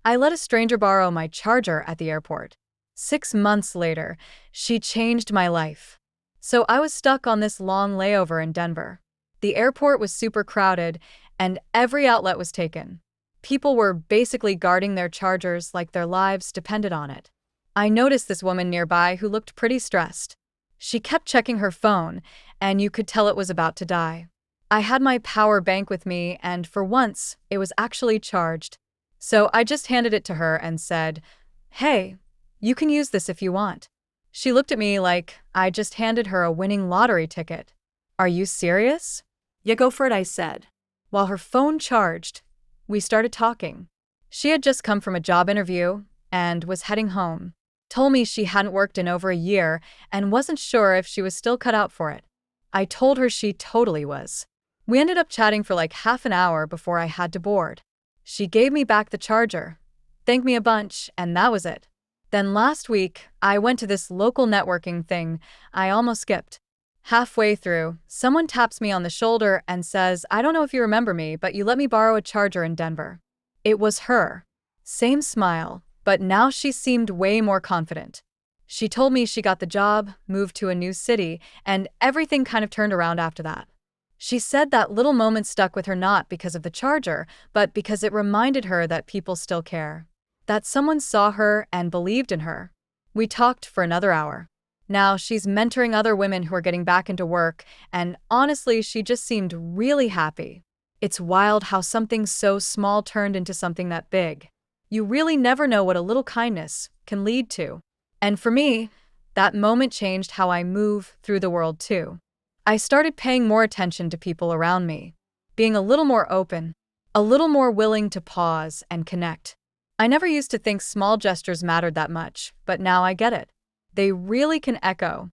I let a stranger borrow my charger at the airport. 6 months later, she changed my life. So I was stuck on this long layover in Denver. The airport was super crowded, and every outlet was taken. People were basically guarding their chargers like their lives depended on it. I noticed this woman nearby who looked pretty stressed. She kept checking her phone, and you could tell it was about to die. I had my power bank with me, and for once, it was actually charged. So I just handed it to her and said, "Hey, you can use this if you want." She looked at me like I just handed her a winning lottery ticket. "Are you serious?" "Yeah, go for it," I said. While her phone charged, we started talking. She had just come from a job interview and was heading home. Told me she hadn't worked in over a year and wasn't sure if she was still cut out for it. I told her she totally was. We ended up chatting for like half an hour before I had to board. She gave me back the charger, thanked me a bunch, and that was it. Then last week, I went to this local networking thing I almost skipped. Halfway through, someone taps me on the shoulder and says, "I don't know if you remember me, but you let me borrow a charger in Denver." It was her. Same smile, but now she seemed way more confident. She told me she got the job, moved to a new city, and everything kind of turned around after that. She said that little moment stuck with her not because of the charger, but because it reminded her that people still care. That someone saw her and believed in her. We talked for another hour. Now she's mentoring other women who are getting back into work, and honestly, she just seemed really happy. It's wild how something so small turned into something that big. You really never know what a little kindness can lead to. And for me, that moment changed how I move through the world too. I started paying more attention to people around me, being a little more open, a little more willing to pause and connect. I never used to think small gestures mattered that much, but now I get it. They really can echo